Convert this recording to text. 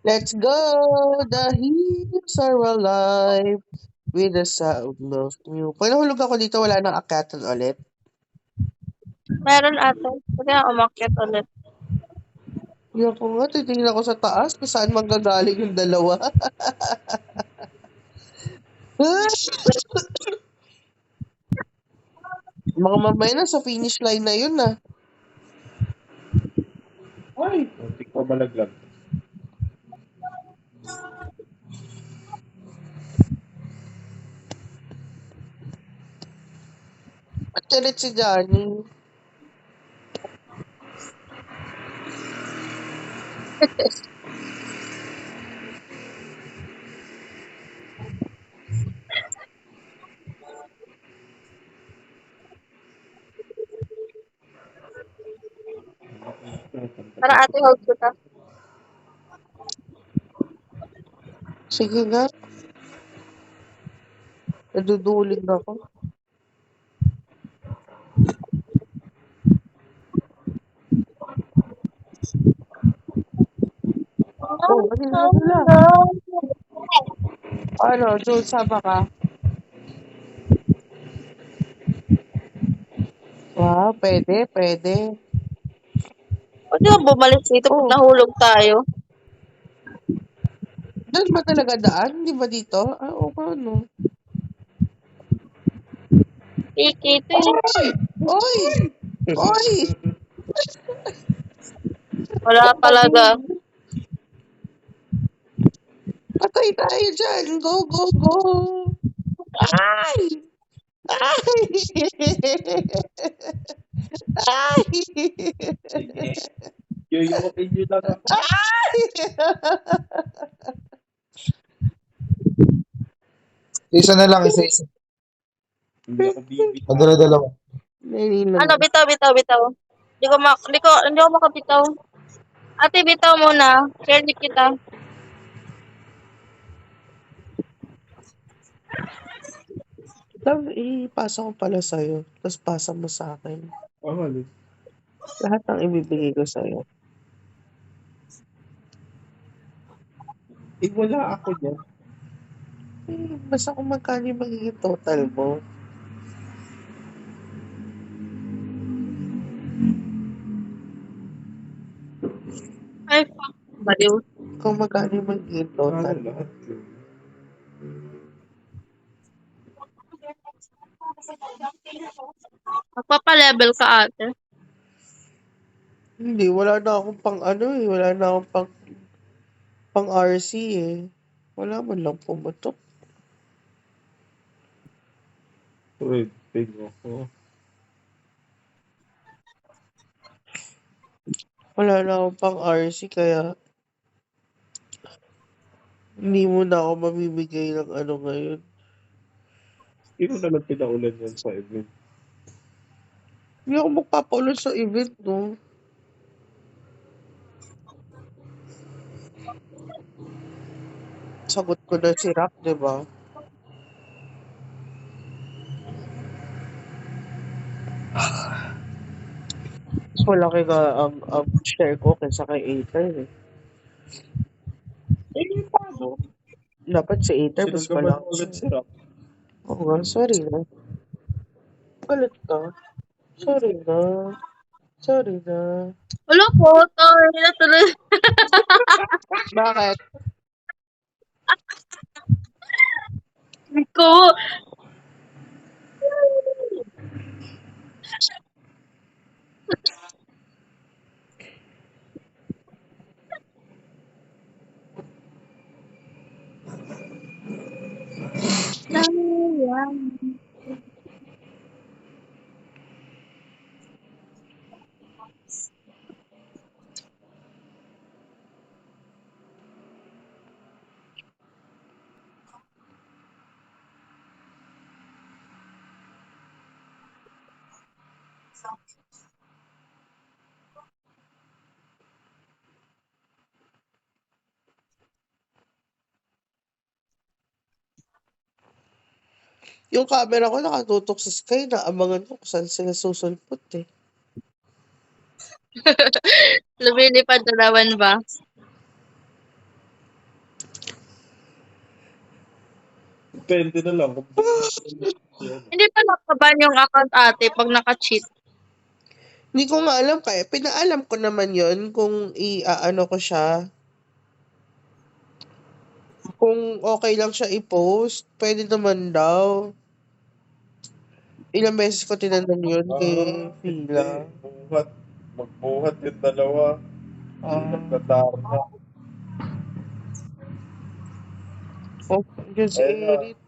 Let's go! The hills are alive with the sound of music. Pag nahulog ako dito, wala nang akyatan ulit. Meron ate. Pwede nga umakyat ulit. Hindi ako nga, titingin ako sa taas kung saan manggagaling yung dalawa. Mga mamaya na sa finish line na yun ah. Ay, muntik pa malaglag. At galit si Johnny. Para ate hold kita. Sige nga. Naduduling na ako. Oh, kasi wala. Ano, Jules, sama ka? Wow, pwede, pwede. Pwede ba bumalik dito pag Oh, nahulog tayo? doon ba talaga daan? Di ba dito? Ah, oo ka, no? Ikito eh. Oy! Oy! Wala talaga. Patay tayo dyan! Go, go, go! Ay! Ay! Ay! Sige. Yuyukin nyo lang ako. Ay! Isa na lang, isa-isa. Hindi ako bibitaw. O dala-dalawa. Dali lang. Ano, bitaw, bitaw, bitaw. Hindi ko makabitaw. Ate, bitaw muna. Share ni kita. Lang, ipasa ko pala sa'yo. Tapos pasa mo sa akin. Oh, halos. Lahat ng ibibigay ko sa'yo. Wala ako dyan. Basta kung magkano yung magiging total mo. Ay, fuck. Baliw. Kung magkano yung magiging Ano total. lahat? Magpapa-level ka ate. Hindi, wala na akong pang ano eh. Wala na akong pang RC eh. Wala man lang pumutok. Wait, tingnan ko. Wala na akong pang RC kaya hindi mo na ako mamimigay ng ano ngayon. Sino na lang pinaulan yan sa event? Hindi ako magpapaulan sa event, no? Sagot ko na si Rock, di ba? Mas malaki ka ang share ko kaysa kay Aether eh. Paano? Dapat si Aether mas Sinagaman malaki. ulit si Rock. Oo nga, sorry na. Galit ka. Sorry na. Sorry na. Wala po. Sorry na tuloy. Bakit? Ko. Yung camera ko nakatutok sa sky, naabangan ko kung saan sila susulpot eh. Lumilipad na naman ba? depende na lang kung yan. Hindi pa nakaban yung account ate pag naka-cheat. Hindi ko nga alam kaya. Pinaalam ko naman yon kung i-ano ko siya. Kung okay lang siya i-post, pwede naman daw. Ilang beses ko tinanong yun kay Fila. Buhat. Magbuhat yung dalawa. Nagtatarna. Oh, just Ayun na. Eric.